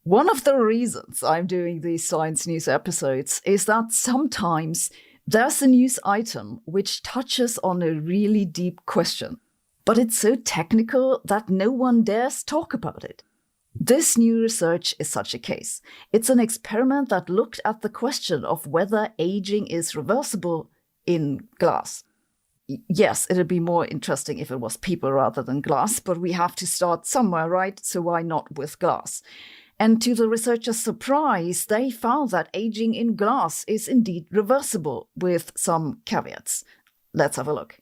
One of the reasons I'm doing these science news episodes is that sometimes there's a news item which touches on a really deep question, but it's so technical that no one dares talk about it. This new research is such a case. It's an experiment that looked at the question of whether aging is reversible in glass. Yes, it'd be more interesting if it was people rather than glass, but we have to start somewhere, right? So why not with glass? And to the researchers' surprise, they found that aging in glass is indeed reversible, with some caveats. Let's have a look.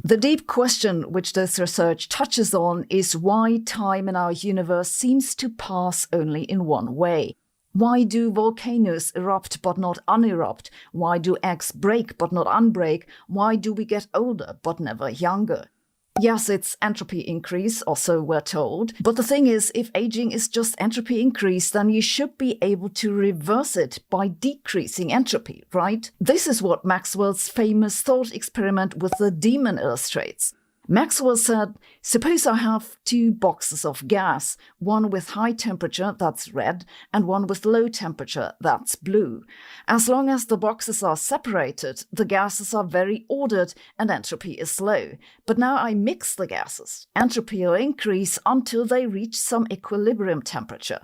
The deep question which this research touches on is why time in our universe seems to pass only in one way. Why do volcanoes erupt but not unerupt? Why do eggs break but not unbreak? Why do we get older but never younger? Yes, it's entropy increase, or so we're told. But the thing is, if aging is just entropy increase, then you should be able to reverse it by decreasing entropy, right? This is what Maxwell's famous thought experiment with the demon illustrates. Maxwell said, suppose I have two boxes of gas, one with high temperature, that's red, and one with low temperature, that's blue. As long as the boxes are separated, the gases are very ordered and entropy is low. But now I mix the gases. Entropy will increase until they reach some equilibrium temperature.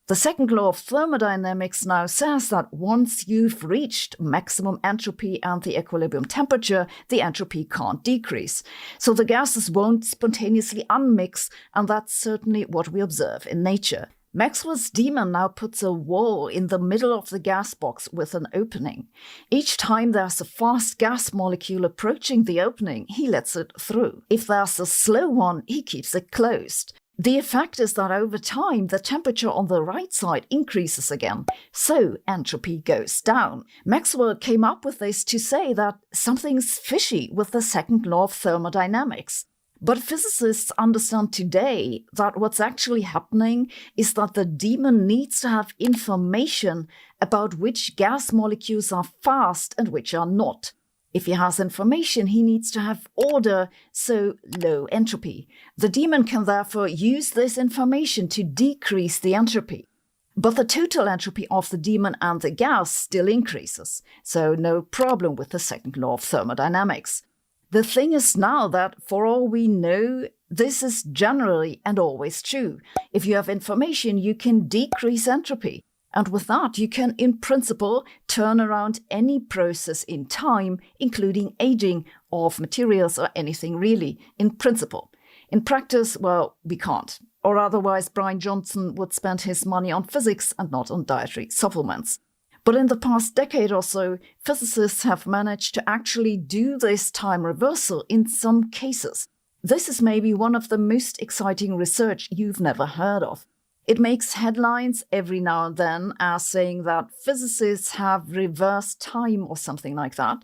The second law of thermodynamics now says that once you've reached maximum entropy and the equilibrium temperature, the entropy can't decrease. So the gases won't spontaneously unmix, and that's certainly what we observe in nature. Maxwell's demon now puts a wall in the middle of the gas box with an opening. Each time there's a fast gas molecule approaching the opening, he lets it through. If there's a slow one, he keeps it closed. The effect is that over time, the temperature on the right side increases again, so entropy goes down. Maxwell came up with this to say that something's fishy with the second law of thermodynamics. But physicists understand today that what's actually happening is that the demon needs to have information about which gas molecules are fast and which are not. If he has information, he needs to have order, so low entropy. The demon can therefore use this information to decrease the entropy. But the total entropy of the demon and the gas still increases, so no problem with the second law of thermodynamics. The thing is now that, for all we know, this is generally and always true. If you have information, you can decrease entropy. And with that, you can, in principle, turn around any process in time, including aging of materials or anything really, in principle. In practice, well, we can't. Or otherwise, Brian Johnson would spend his money on physics and not on dietary supplements. But in the past decade or so, physicists have managed to actually do this time reversal in some cases. This is maybe one of the most exciting research you've never heard of. It makes headlines every now and then as saying that physicists have reversed time or something like that.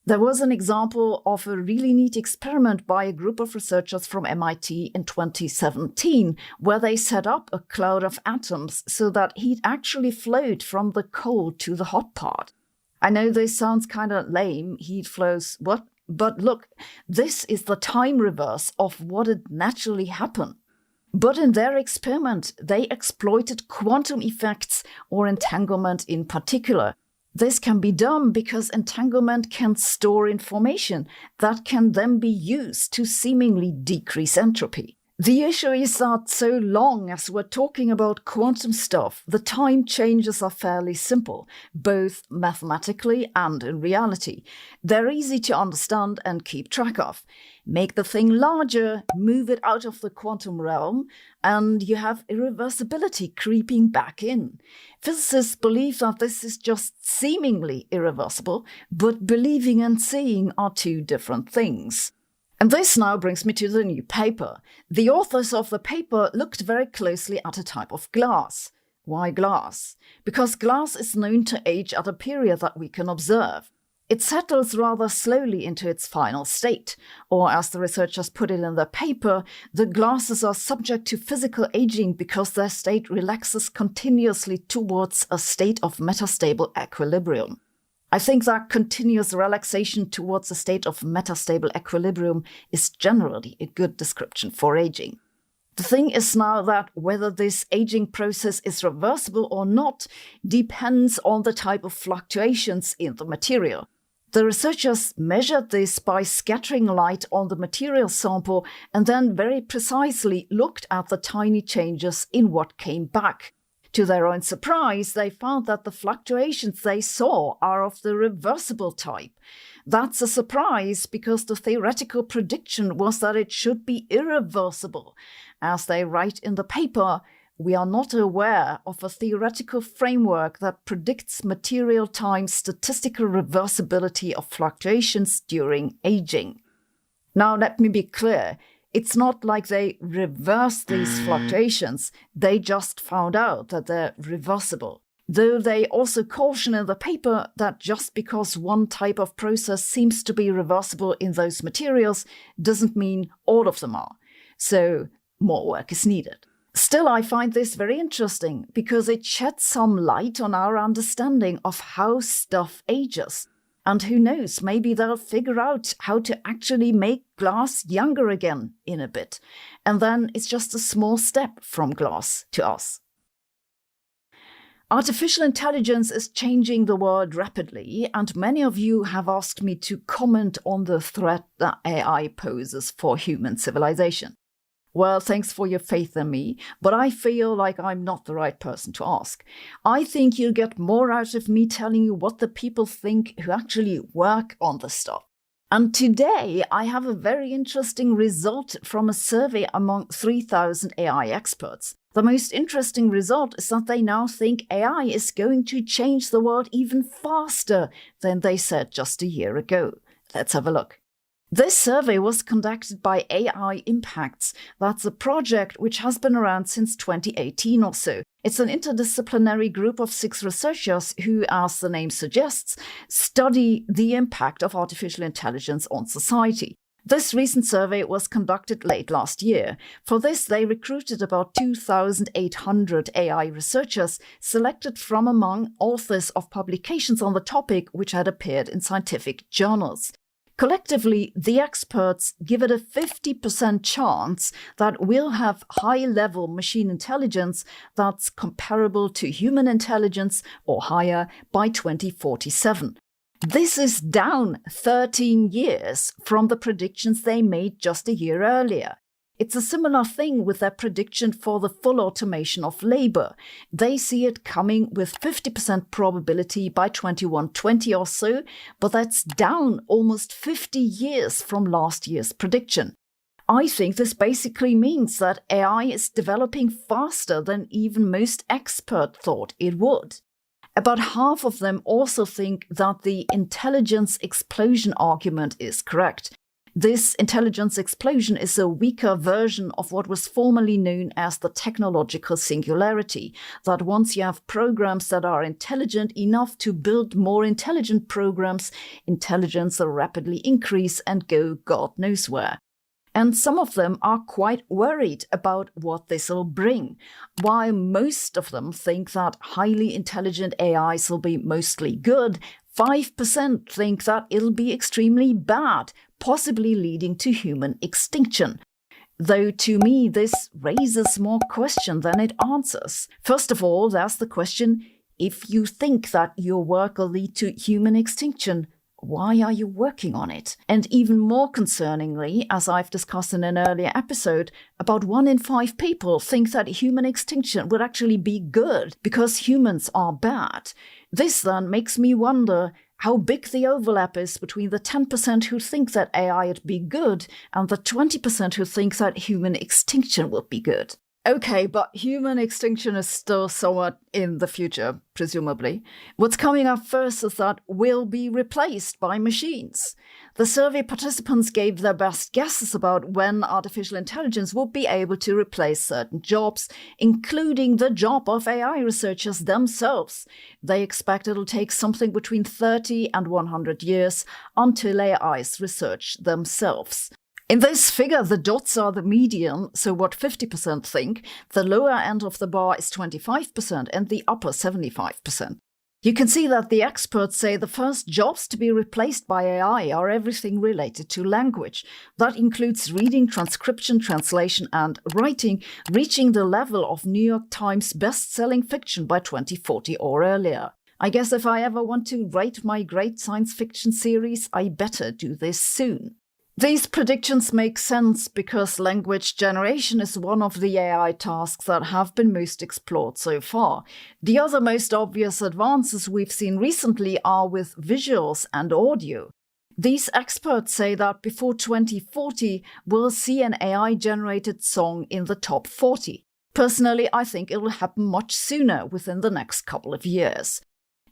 There was an example of a really neat experiment by a group of researchers from MIT in 2017, where they set up a cloud of atoms so that heat actually flowed from the cold to the hot part. I know this sounds kind of lame, heat flows, what? But look, this is the time reverse of what would naturally happen. But in their experiment, they exploited quantum effects or entanglement in particular. This can be done because entanglement can store information that can then be used to seemingly decrease entropy. The issue is that so long as we're talking about quantum stuff, the time changes are fairly simple, both mathematically and in reality. They're easy to understand and keep track of. Make the thing larger, move it out of the quantum realm, and you have irreversibility creeping back in. Physicists believe that this is just seemingly irreversible, but believing and seeing are two different things. And this now brings me to the new paper. The authors of the paper looked very closely at a type of glass. Why glass? Because glass is known to age at a period that we can observe. It settles rather slowly into its final state, or as the researchers put it in their paper, the glasses are subject to physical aging because their state relaxes continuously towards a state of metastable equilibrium. I think that continuous relaxation towards a state of metastable equilibrium is generally a good description for aging. The thing is now that whether this aging process is reversible or not depends on the type of fluctuations in the material. The researchers measured this by scattering light on the material sample and then very precisely looked at the tiny changes in what came back. To their own surprise, they found that the fluctuations they saw are of the reversible type. That's a surprise because the theoretical prediction was that it should be irreversible. As they write in the paper, we are not aware of a theoretical framework that predicts material time statistical reversibility of fluctuations during aging. Now, let me be clear. It's not like they reversed these fluctuations, they just found out that they're reversible. Though they also caution in the paper that just because one type of process seems to be reversible in those materials doesn't mean all of them are. So more work is needed. Still, I find this very interesting because it sheds some light on our understanding of how stuff ages. And who knows, maybe they'll figure out how to actually make glass younger again in a bit. And then it's just a small step from glass to us. Artificial intelligence is changing the world rapidly, and many of you have asked me to comment on the threat that AI poses for human civilization. Well, thanks for your faith in me, but I feel like I'm not the right person to ask. I think you'll get more out of me telling you what the people think who actually work on the stuff. And today, I have a very interesting result from a survey among 3,000 AI experts. The most interesting result is that they now think AI is going to change the world even faster than they said just a year ago. Let's have a look. This survey was conducted by AI Impacts. That's a project which has been around since 2018 or so. It's an interdisciplinary group of 6 researchers who, as the name suggests, study the impact of artificial intelligence on society. This recent survey was conducted late last year. For this, they recruited about 2,800 AI researchers selected from among authors of publications on the topic which had appeared in scientific journals. Collectively, the experts give it a 50% chance that we'll have high-level machine intelligence that's comparable to human intelligence or higher by 2047. This is down 13 years from the predictions they made just a year earlier. It's a similar thing with their prediction for the full automation of labor. They see it coming with 50% probability by 2120 or so, but that's down almost 50 years from last year's prediction. I think this basically means that AI is developing faster than even most experts thought it would. About half of them also think that the intelligence explosion argument is correct. This intelligence explosion is a weaker version of what was formerly known as the technological singularity, that once you have programs that are intelligent enough to build more intelligent programs, intelligence will rapidly increase and go God knows where. And some of them are quite worried about what this will bring, while most of them think that highly intelligent AIs will be mostly good. 5% think that it'll be extremely bad, possibly leading to human extinction. Though to me, this raises more questions than it answers. First of all, there's the question, if you think that your work will lead to human extinction, why are you working on it? And even more concerningly, as I've discussed in an earlier episode, about 1 in 5 people think that human extinction would actually be good because humans are bad. This then makes me wonder how big the overlap is between the 10% who think that AI would be good and the 20% who think that human extinction would be good. Okay, but human extinction is still somewhat in the future, presumably. What's coming up first is that we'll be replaced by machines. The survey participants gave their best guesses about when artificial intelligence will be able to replace certain jobs, including the job of AI researchers themselves. They expect it'll take something between 30 and 100 years until AIs research themselves. In this figure, the dots are the median, so what 50% think, the lower end of the bar is 25% and the upper 75%. You can see that the experts say the first jobs to be replaced by AI are everything related to language. That includes reading, transcription, translation, and writing, reaching the level of New York Times best-selling fiction by 2040 or earlier. I guess if I ever want to write my great science fiction series, I better do this soon. These predictions make sense because language generation is one of the AI tasks that have been most explored so far. The other most obvious advances we've seen recently are with visuals and audio. These experts say that before 2040, we'll see an AI-generated song in the top 40. Personally, I think it will happen much sooner, within the next couple of years.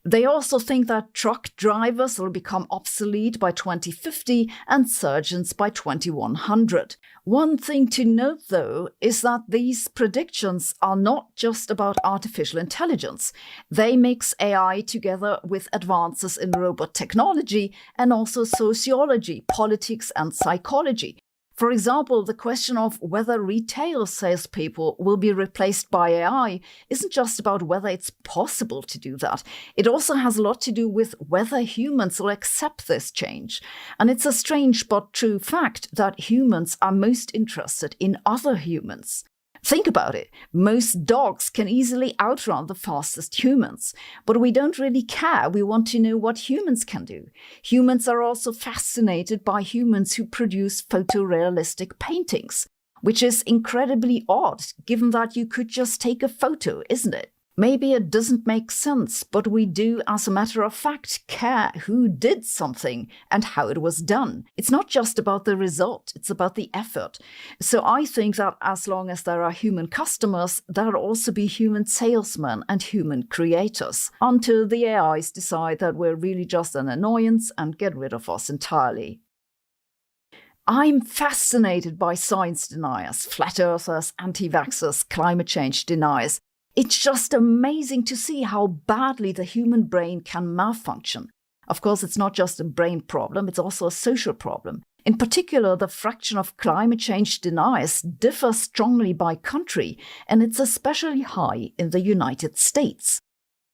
They also think that truck drivers will become obsolete by 2050 and surgeons by 2100. One thing to note, though, is that these predictions are not just about artificial intelligence. They mix AI together with advances in robot technology and also sociology, politics, and psychology. For example, the question of whether retail salespeople will be replaced by AI isn't just about whether it's possible to do that. It also has a lot to do with whether humans will accept this change. And it's a strange but true fact that humans are most interested in other humans. Think about it. Most dogs can easily outrun the fastest humans. But we don't really care. We want to know what humans can do. Humans are also fascinated by humans who produce photorealistic paintings, which is incredibly odd, given that you could just take a photo, isn't it? Maybe it doesn't make sense, but we do, as a matter of fact, care who did something and how it was done. It's not just about the result, it's about the effort. So I think that as long as there are human customers, there'll also be human salesmen and human creators, until the AIs decide that we're really just an annoyance and get rid of us entirely. I'm fascinated by science deniers, flat earthers, anti-vaxxers, climate change deniers. It's just amazing to see how badly the human brain can malfunction. Of course, it's not just a brain problem, it's also a social problem. In particular, the fraction of climate change deniers differs strongly by country, and it's especially high in the United States.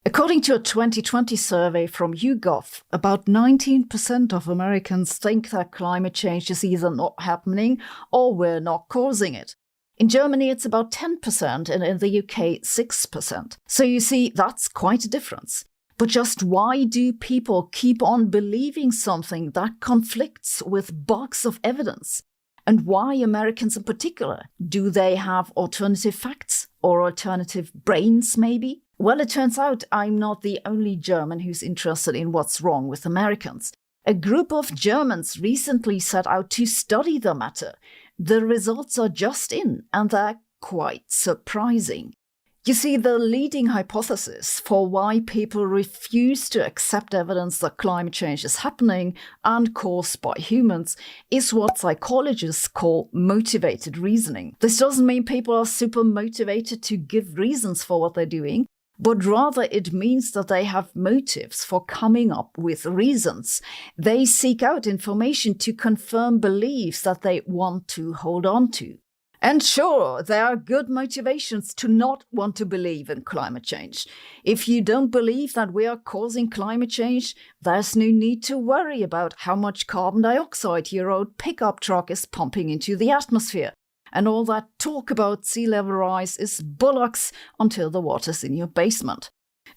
According to a 2020 survey from YouGov, about 19% of Americans think that climate change is either not happening or we're not causing it. In Germany, it's about 10%, and in the UK, 6%. So you see, that's quite a difference. But just why do people keep on believing something that conflicts with bulks of evidence? And why Americans in particular? Do they have alternative facts or alternative brains, maybe? Well, it turns out I'm not the only German who's interested in what's wrong with Americans. A group of Germans recently set out to study the matter. The results are just in, and they're quite surprising. You see, the leading hypothesis for why people refuse to accept evidence that climate change is happening and caused by humans is what psychologists call motivated reasoning. This doesn't mean people are super motivated to give reasons for what they're doing, but rather it means that they have motives for coming up with reasons. They seek out information to confirm beliefs that they want to hold on to. And sure, there are good motivations to not want to believe in climate change. If you don't believe that we are causing climate change, there's no need to worry about how much carbon dioxide your old pickup truck is pumping into the atmosphere. And all that talk about sea level rise is bollocks until the water's in your basement.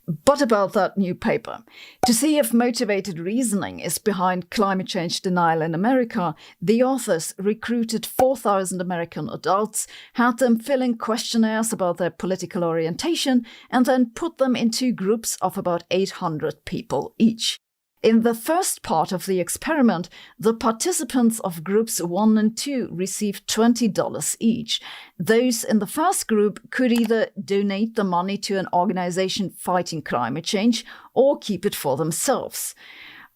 But about that new paper. To see if motivated reasoning is behind climate change denial in America, the authors recruited 4,000 American adults, had them fill in questionnaires about their political orientation, and then put them into groups of about 800 people each. In the first part of the experiment, the participants of groups 1 and 2 received $20 each. Those in the first group could either donate the money to an organization fighting climate change or keep it for themselves.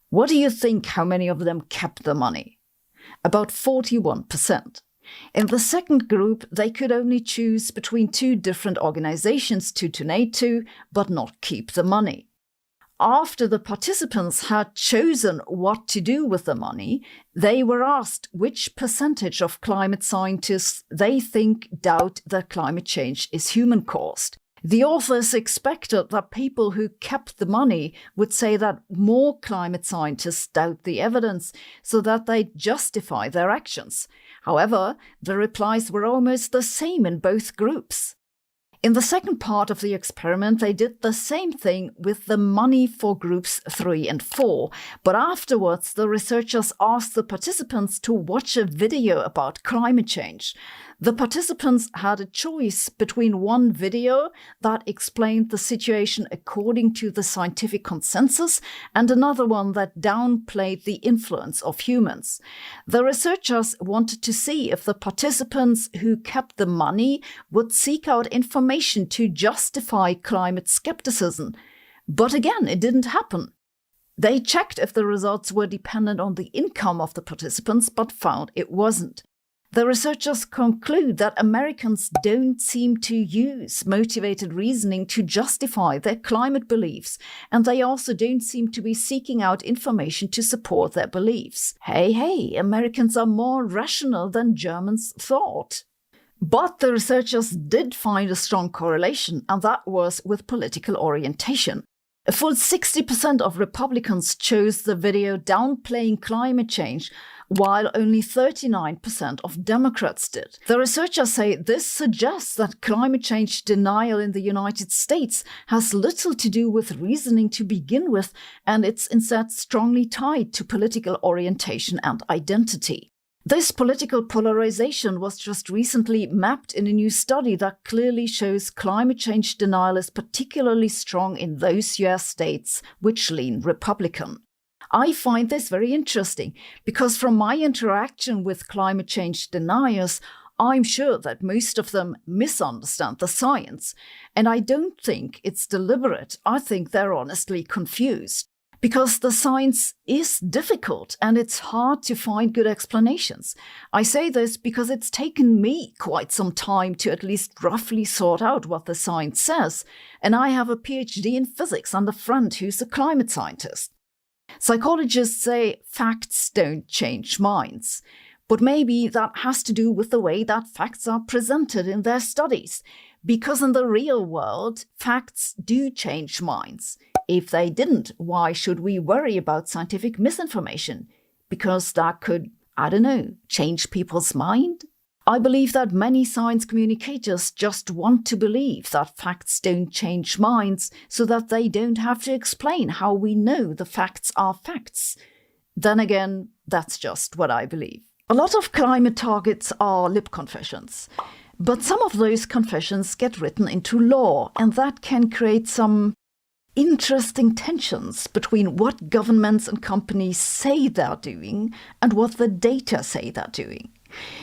What do you think how many of them kept the money? About 41%. In the second group, they could only choose between 2 different organizations to donate to, but not keep the money. After the participants had chosen what to do with the money, they were asked which percentage of climate scientists they think doubt that climate change is human-caused. The authors expected that people who kept the money would say that more climate scientists doubt the evidence so that they justify their actions. However, the replies were almost the same in both groups. In the second part of the experiment, they did the same thing with the money for groups 3 and 4, but afterwards the researchers asked the participants to watch a video about climate change. The participants had a choice between one video that explained the situation according to the scientific consensus and another one that downplayed the influence of humans. The researchers wanted to see if the participants who kept the money would seek out information to justify climate skepticism. But again, it didn't happen. They checked if the results were dependent on the income of the participants, but found it wasn't. The researchers conclude that Americans don't seem to use motivated reasoning to justify their climate beliefs, and they also don't seem to be seeking out information to support their beliefs. Hey, Americans are more rational than Germans thought. But the researchers did find a strong correlation, and that was with political orientation. A full 60% of Republicans chose the video downplaying climate change, while only 39% of Democrats did. The researchers say this suggests that climate change denial in the United States has little to do with reasoning to begin with, and it's instead strongly tied to political orientation and identity. This political polarization was just recently mapped in a new study that clearly shows climate change denial is particularly strong in those US states which lean Republican. I find this very interesting because from my interaction with climate change deniers, I'm sure that most of them misunderstand the science, and I don't think it's deliberate. I think they're honestly confused. Because the science is difficult and it's hard to find good explanations. I say this because it's taken me quite some time to at least roughly sort out what the science says, and I have a PhD in physics and a friend who's a climate scientist. Psychologists say facts don't change minds, but maybe that has to do with the way that facts are presented in their studies, because in the real world, facts do change minds. If they didn't, why should we worry about scientific misinformation? Because that could, change people's mind? I believe that many science communicators just want to believe that facts don't change minds so that they don't have to explain how we know the facts are facts. Then again, that's just what I believe. A lot of climate targets are lip confessions, but some of those confessions get written into law, and that can create some interesting tensions between what governments and companies say they're doing and what the data say they're doing.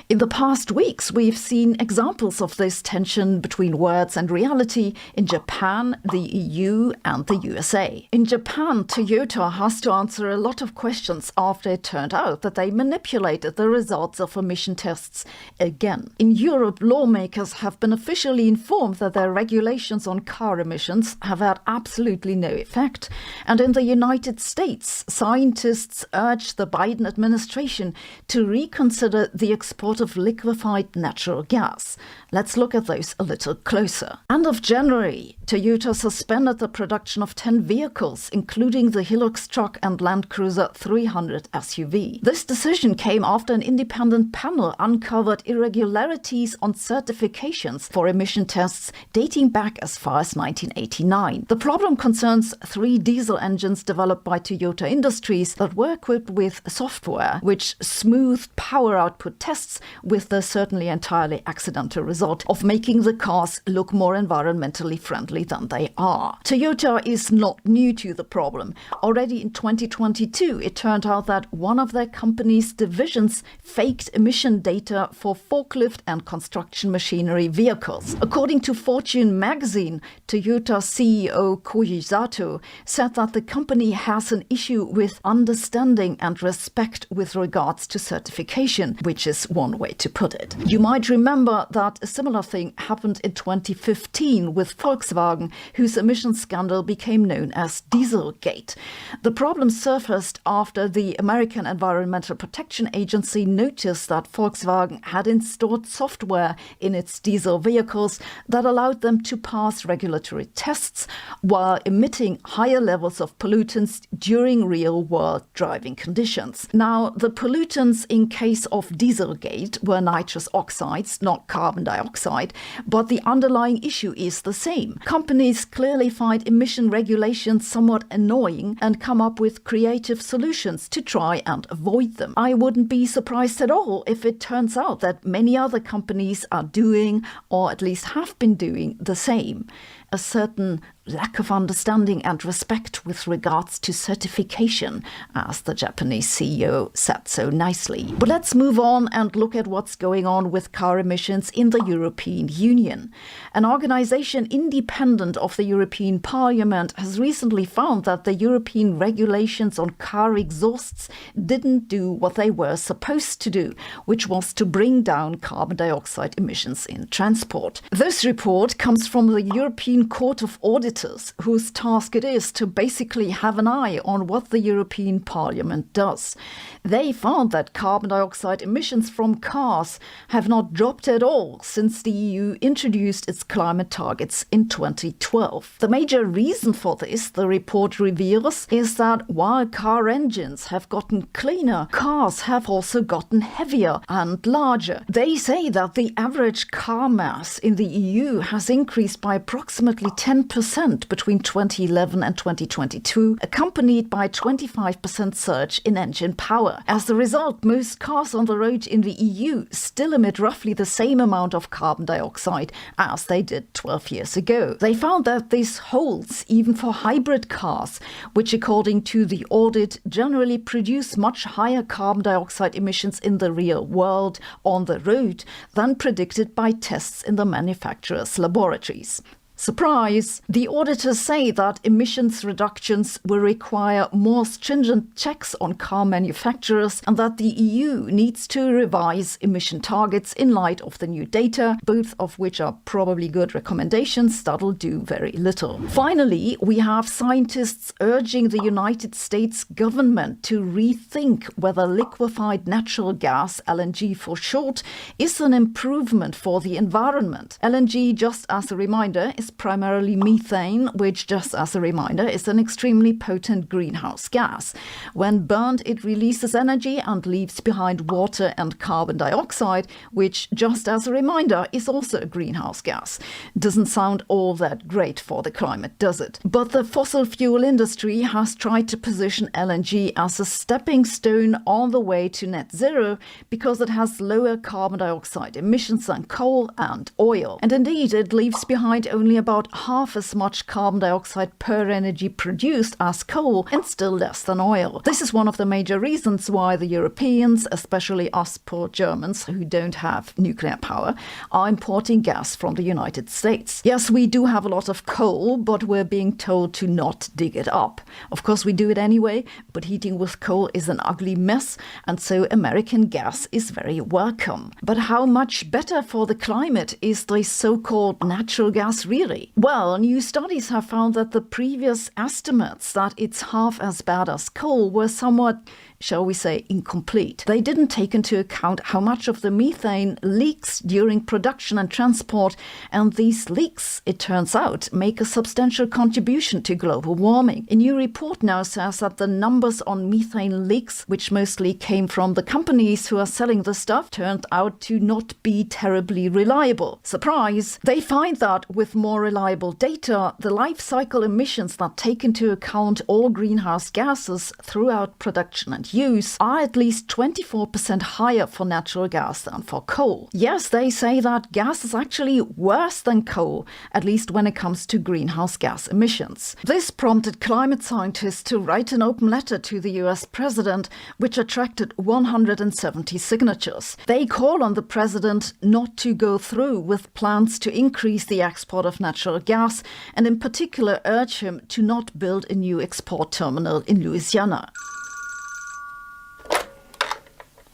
In the past weeks, we've seen examples of this tension between words and reality in Japan, the EU, and the USA. In Japan, Toyota has to answer a lot of questions after it turned out that they manipulated the results of emission tests again. In Europe, lawmakers have been officially informed that their regulations on car emissions have had absolutely no effect. And in the United States, scientists urge the Biden administration to reconsider the export of liquefied natural gas. Let's look at those a little closer. End of January, Toyota suspended the production of 10 vehicles, including the Hilux truck and Land Cruiser 300 SUV. This decision came after an independent panel uncovered irregularities on certifications for emission tests dating back as far as 1989. The problem concerns 3 diesel engines developed by Toyota Industries that were equipped with software which smoothed power output tests with the certainly entirely accidental result of making the cars look more environmentally friendly than they are. Toyota is not new to the problem. Already in 2022, it turned out that one of their company's divisions faked emission data for forklift and construction machinery vehicles. According to Fortune magazine, Toyota CEO Koji Sato said that the company has an issue with understanding and respect with regards to certification, which is is one way to put it. You might remember that a similar thing happened in 2015 with Volkswagen, whose emissions scandal became known as Dieselgate. The problem surfaced after the American Environmental Protection Agency noticed that Volkswagen had installed software in its diesel vehicles that allowed them to pass regulatory tests while emitting higher levels of pollutants during real-world driving conditions. Now, the pollutants in case of Dieselgate were nitrous oxides, not carbon dioxide, but the underlying issue is the same. Companies clearly find emission regulations somewhat annoying and come up with creative solutions to try and avoid them. I wouldn't be surprised at all if it turns out that many other companies are doing, or at least have been doing, the same. A certain lack of understanding and respect with regards to certification, as the Japanese CEO said so nicely. But let's move on and look at what's going on with car emissions in the European Union. An organization independent of the European Parliament has recently found that the European regulations on car exhausts didn't do what they were supposed to do, which was to bring down carbon dioxide emissions in transport. This report comes from the European Court of Auditors, whose task it is to basically have an eye on what the European Parliament does. They found that carbon dioxide emissions from cars have not dropped at all since the EU introduced its climate targets in 2012. The major reason for this, the report reveals, is that while car engines have gotten cleaner, cars have also gotten heavier and larger. They say that the average car mass in the EU has increased by approximately 10% between 2011 and 2022, accompanied by 25% surge in engine power. As a result, most cars on the road in the EU still emit roughly the same amount of carbon dioxide as they did 12 years ago. They found that this holds even for hybrid cars, which according to the audit generally produce much higher carbon dioxide emissions in the real world on the road than predicted by tests in the manufacturers' laboratories. Surprise! The auditors say that emissions reductions will require more stringent checks on car manufacturers and that the EU needs to revise emission targets in light of the new data, both of which are probably good recommendations that'll do very little. Finally, we have scientists urging the United States government to rethink whether liquefied natural gas, LNG for short, is an improvement for the environment. LNG, just as a reminder, is primarily methane, which, just as a reminder, is an extremely potent greenhouse gas. When burned, it releases energy and leaves behind water and carbon dioxide, which, just as a reminder, is also a greenhouse gas. Doesn't sound all that great for the climate, does it? But the fossil fuel industry has tried to position LNG as a stepping stone on the way to net zero because it has lower carbon dioxide emissions than coal and oil. And indeed, it leaves behind only about half as much carbon dioxide per energy produced as coal and still less than oil. This is one of the major reasons why the Europeans, especially us poor Germans who don't have nuclear power, are importing gas from the United States. Yes, we do have a lot of coal, but we're being told to not dig it up. Of course, we do it anyway, but heating with coal is an ugly mess, and so American gas is very welcome. But how much better for the climate is the so-called natural gas really? Well, new studies have found that the previous estimates that it's half as bad as coal were somewhat, shall we say, incomplete. They didn't take into account how much of the methane leaks during production and transport, and these leaks, it turns out, make a substantial contribution to global warming. A new report now says that the numbers on methane leaks, which mostly came from the companies who are selling the stuff, turned out to not be terribly reliable. Surprise! They find that with more reliable data, the life cycle emissions that take into account all greenhouse gases throughout production and use are at least 24% higher for natural gas than for coal. Yes, they say that gas is actually worse than coal, at least when it comes to greenhouse gas emissions. This prompted climate scientists to write an open letter to the US president, which attracted 170 signatures. They call on the president not to go through with plans to increase the export of natural gas, and in particular urge him to not build a new export terminal in Louisiana.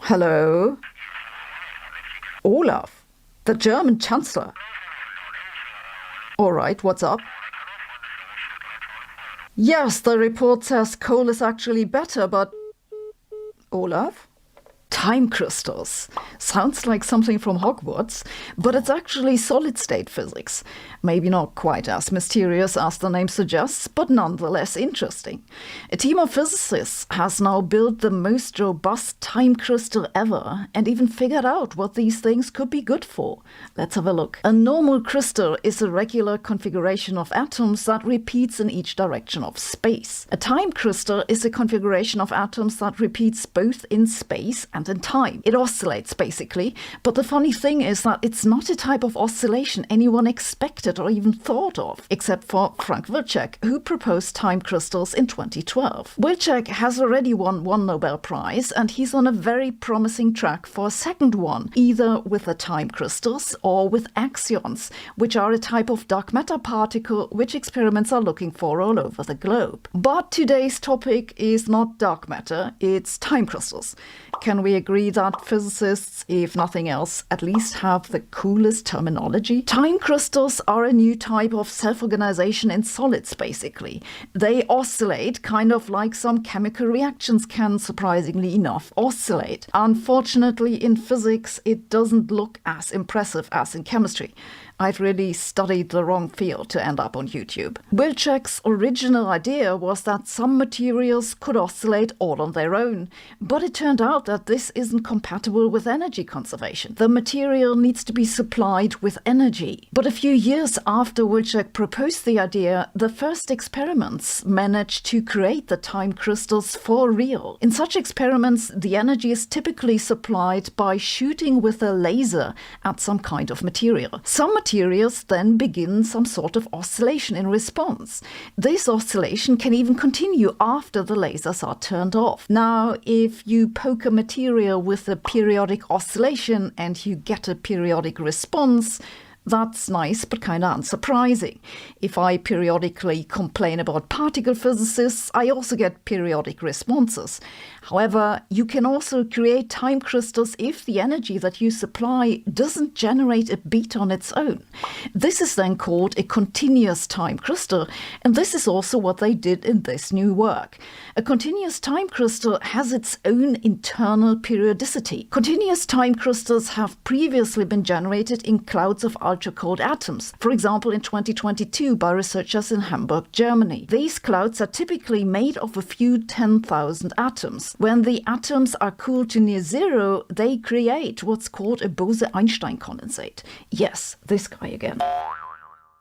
Hello? Olaf, the German Chancellor. All right, what's up? Yes, the report says coal is actually better, but... Olaf? Time crystals. Sounds like something from Hogwarts, but it's actually solid-state physics. Maybe not quite as mysterious as the name suggests, but nonetheless interesting. A team of physicists has now built the most robust time crystal ever and even figured out what these things could be good for. Let's have a look. A normal crystal is a regular configuration of atoms that repeats in each direction of space. A time crystal is a configuration of atoms that repeats both in space and in time. It oscillates basically, but the funny thing is that it's not a type of oscillation anyone expected or even thought of, except for Frank Wilczek, who proposed time crystals in 2012. Wilczek has already won one Nobel Prize, and he's on a very promising track for a second one, either with the time crystals or with axions, which are a type of dark matter particle which experiments are looking for all over the globe. But today's topic is not dark matter, it's time crystals. Can we agree that physicists, if nothing else, at least have the coolest terminology? Time crystals are a new type of self-organization in solids, basically. They oscillate, kind of like some chemical reactions can, surprisingly enough, oscillate. Unfortunately, in physics, it doesn't look as impressive as in chemistry. I'd really studied the wrong field to end up on YouTube. Wilczek's original idea was that some materials could oscillate all on their own, but it turned out that this isn't compatible with energy conservation. The material needs to be supplied with energy. But a few years after Wilczek proposed the idea, the first experiments managed to create the time crystals for real. In such experiments, the energy is typically supplied by shooting with a laser at some kind of material. Some materials then begin some sort of oscillation in response. This oscillation can even continue after the lasers are turned off. Now, if you poke a material with a periodic oscillation and you get a periodic response, that's nice, but kind of unsurprising. If I periodically complain about particle physicists, I also get periodic responses. However, you can also create time crystals if the energy that you supply doesn't generate a beat on its own. This is then called a continuous time crystal, and this is also what they did in this new work. A continuous time crystal has its own internal periodicity. Continuous time crystals have previously been generated in clouds of ultra-cold atoms, for example in 2022 by researchers in Hamburg, Germany. These clouds are typically made of a few 10,000 atoms. When the atoms are cooled to near zero, they create what's called a Bose-Einstein condensate. Yes, this guy again.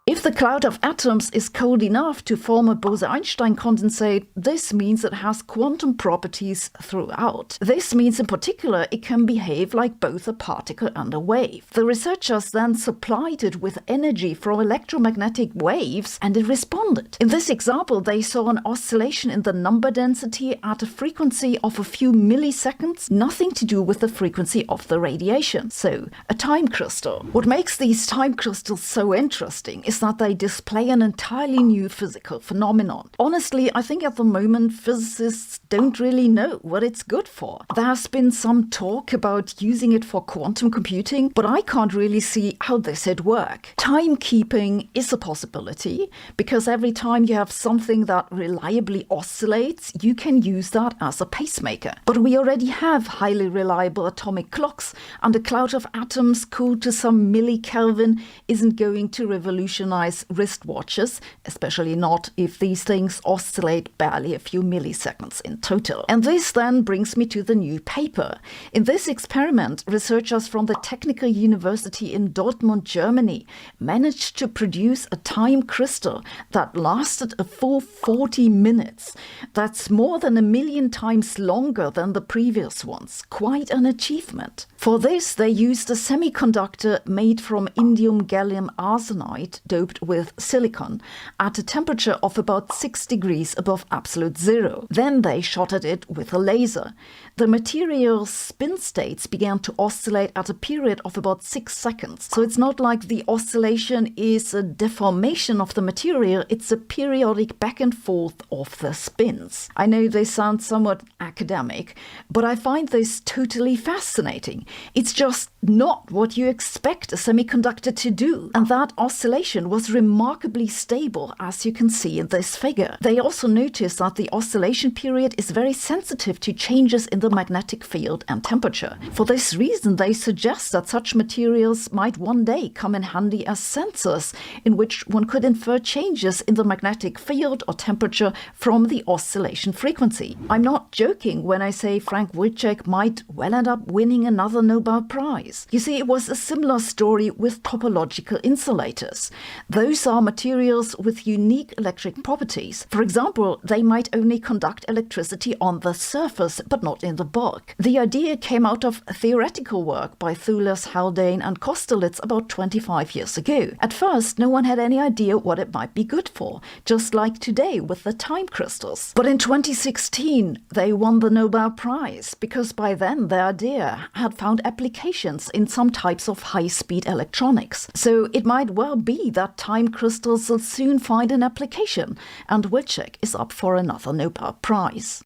If the cloud of atoms is cold enough to form a Bose-Einstein condensate, this means it has quantum properties throughout. This means in particular it can behave like both a particle and a wave. The researchers then supplied it with energy from electromagnetic waves and it responded. In this example, they saw an oscillation in the number density at a frequency of a few milliseconds, nothing to do with the frequency of the radiation. So, a time crystal. What makes these time crystals so interesting is that they display an entirely new physical phenomenon. Honestly, I think at the moment physicists don't really know what it's good for. There's been some talk about using it for quantum computing, but I can't really see how this would work. Timekeeping is a possibility, because every time you have something that reliably oscillates, you can use that as a pacemaker. But we already have highly reliable atomic clocks, and a cloud of atoms cooled to some millikelvin isn't going to revolutionize wristwatches, especially not if these things oscillate barely a few milliseconds in total. And this then brings me to the new paper. In this experiment, researchers from the Technical University in Dortmund, Germany, managed to produce a time crystal that lasted a full 40 minutes. That's more than 1 million times longer than the previous ones. Quite an achievement. For this, they used a semiconductor made from indium gallium arsenide doped with silicon at a temperature of about 6 degrees above absolute zero. Then they shot at it with a laser. The material's spin states began to oscillate at a period of about 6 seconds. So it's not like the oscillation is a deformation of the material, it's a periodic back and forth of the spins. I know they sound somewhat academic, but I find this totally fascinating. It's just not what you expect a semiconductor to do. And that oscillation was remarkably stable, as you can see in this figure. They also noticed that the oscillation period is very sensitive to changes in the magnetic field and temperature. For this reason, they suggest that such materials might one day come in handy as sensors, in which one could infer changes in the magnetic field or temperature from the oscillation frequency. I'm not joking when I say Frank Wilczek might well end up winning another Nobel Prize. You see, it was a similar story with topological insulators. Those are materials with unique electric properties. For example, they might only conduct electricity on the surface, but not in the bulk. The idea came out of theoretical work by Thules, Haldane and Kosterlitz about 25 years ago. At first, no one had any idea what it might be good for, just like today with the time crystals. But in 2016, they won the Nobel Prize because by then their idea had found applications in some types of high-speed electronics. So it might well be that time crystals will soon find an application, and Wilczek is up for another Nobel Prize.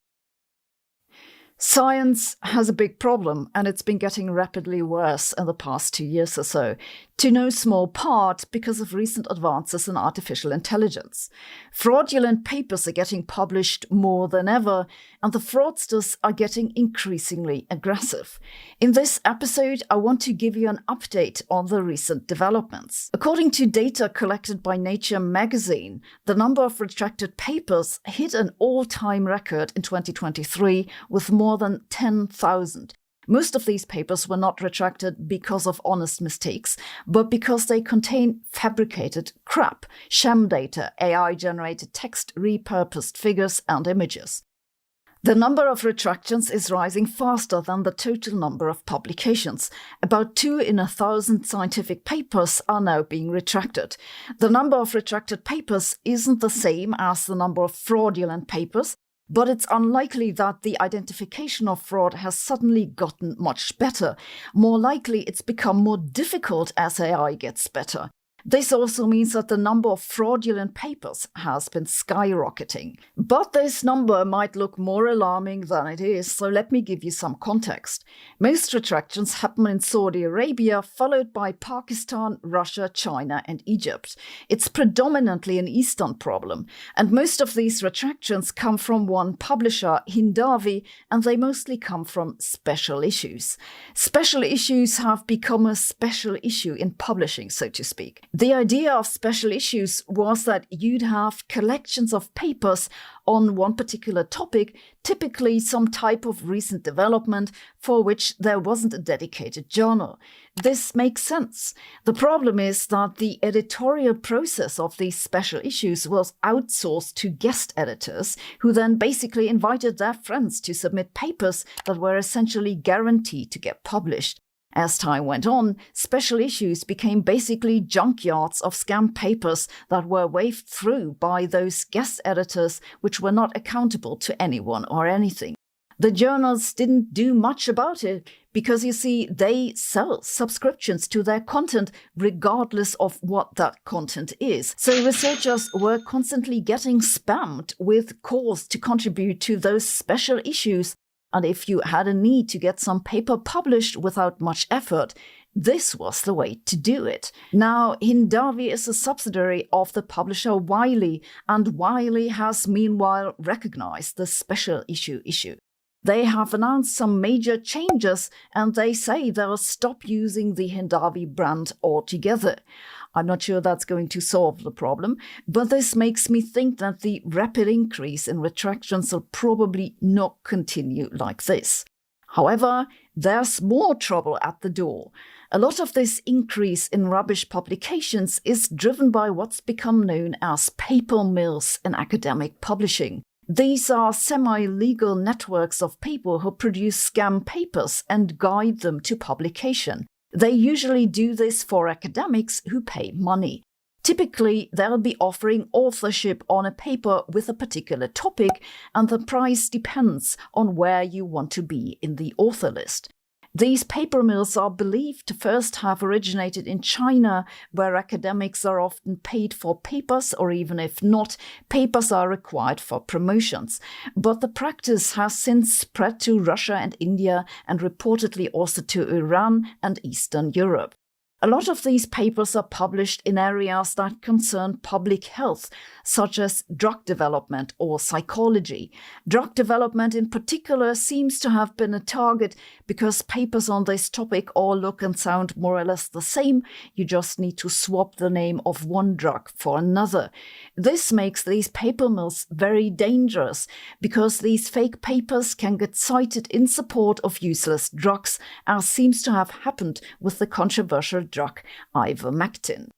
Science has a big problem, and it's been getting rapidly worse in the past 2 years or so, to no small part because of recent advances in artificial intelligence. Fraudulent papers are getting published more than ever, and the fraudsters are getting increasingly aggressive. In this episode, I want to give you an update on the recent developments. According to data collected by Nature magazine, the number of retracted papers hit an all-time record in 2023 with more than 10,000. Most of these papers were not retracted because of honest mistakes, but because they contain fabricated crap, sham data, AI-generated text, repurposed figures and images. The number of retractions is rising faster than the total number of publications. About 2 in 1,000 scientific papers are now being retracted. The number of retracted papers isn't the same as the number of fraudulent papers, but it's unlikely that the identification of fraud has suddenly gotten much better. More likely, it's become more difficult as AI gets better. This also means that the number of fraudulent papers has been skyrocketing. But this number might look more alarming than it is, so let me give you some context. Most retractions happen in Saudi Arabia, followed by Pakistan, Russia, China, and Egypt. It's predominantly an Eastern problem, and most of these retractions come from one publisher, Hindawi, and they mostly come from special issues. Special issues have become a special issue in publishing, so to speak. The idea of special issues was that you'd have collections of papers on one particular topic, typically some type of recent development for which there wasn't a dedicated journal. This makes sense. The problem is that the editorial process of these special issues was outsourced to guest editors, who then basically invited their friends to submit papers that were essentially guaranteed to get published. As time went on, special issues became basically junkyards of scam papers that were waved through by those guest editors, which were not accountable to anyone or anything. The journals didn't do much about it because, you see, they sell subscriptions to their content regardless of what that content is. So researchers were constantly getting spammed with calls to contribute to those special issues. And if you had a need to get some paper published without much effort, this was the way to do it. Now, Hindawi is a subsidiary of the publisher Wiley, and Wiley has meanwhile recognized the special issue. They have announced some major changes, and they say they'll stop using the Hindawi brand altogether. I'm not sure that's going to solve the problem, but this makes me think that the rapid increase in retractions will probably not continue like this. However, there's more trouble at the door. A lot of this increase in rubbish publications is driven by what's become known as paper mills in academic publishing. These are semi-legal networks of people who produce scam papers and guide them to publication. They usually do this for academics who pay money. Typically, they'll be offering authorship on a paper with a particular topic, and the price depends on where you want to be in the author list. These paper mills are believed to first have originated in China, where academics are often paid for papers, or even if not, papers are required for promotions. But the practice has since spread to Russia and India, and reportedly also to Iran and Eastern Europe. A lot of these papers are published in areas that concern public health, such as drug development or psychology. Drug development in particular seems to have been a target because papers on this topic all look and sound more or less the same. You just need to swap the name of one drug for another. This makes these paper mills very dangerous because these fake papers can get cited in support of useless drugs, as seems to have happened with the controversial drug ivermectin.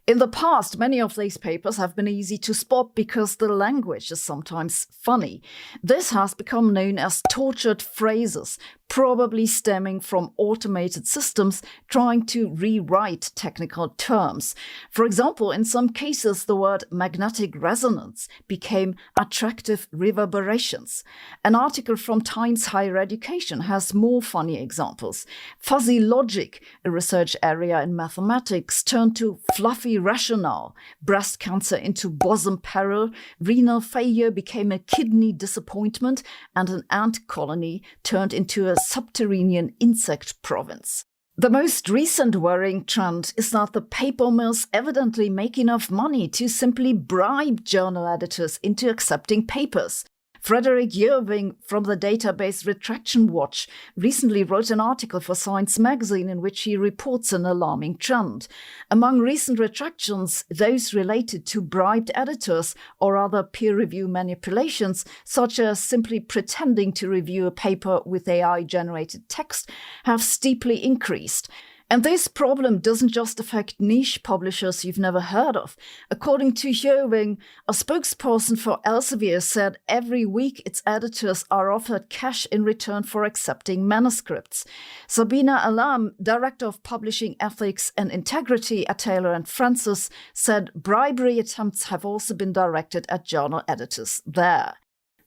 In the past, many of these papers have been easy to spot because the language is sometimes funny. This has become known as tortured phrases, probably stemming from automated systems trying to rewrite technical terms. For example, in some cases, the word magnetic resonance became attractive reverberations. An article from Times Higher Education has more funny examples. Fuzzy logic, a research area in mathematics, turned to fluffy rationale. Breast cancer into bosom peril. Renal failure became a kidney disappointment, and an ant colony turned into a subterranean insect province. The most recent worrying trend is that the paper mills evidently make enough money to simply bribe journal editors into accepting papers. Frederick Irving from the database Retraction Watch recently wrote an article for Science magazine in which he reports an alarming trend. Among recent retractions, those related to bribed editors or other peer review manipulations, such as simply pretending to review a paper with AI-generated text, have steeply increased. And this problem doesn't just affect niche publishers you've never heard of. According to Irving, a spokesperson for Elsevier said every week its editors are offered cash in return for accepting manuscripts. Sabina Alam, director of publishing ethics and integrity at Taylor & Francis, said bribery attempts have also been directed at journal editors there.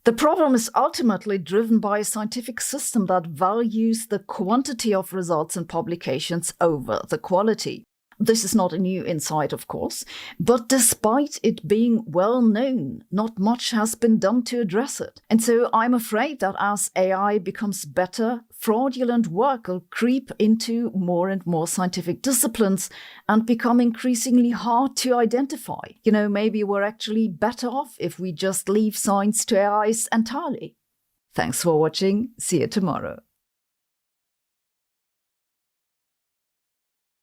The problem is ultimately driven by a scientific system that values the quantity of results and publications over the quality. This is not a new insight, of course, but despite it being well known, not much has been done to address it. And so I'm afraid that as AI becomes better, fraudulent work will creep into more and more scientific disciplines and become increasingly hard to identify. Maybe we're actually better off if we just leave science to AIs entirely. Thanks for watching. See you tomorrow.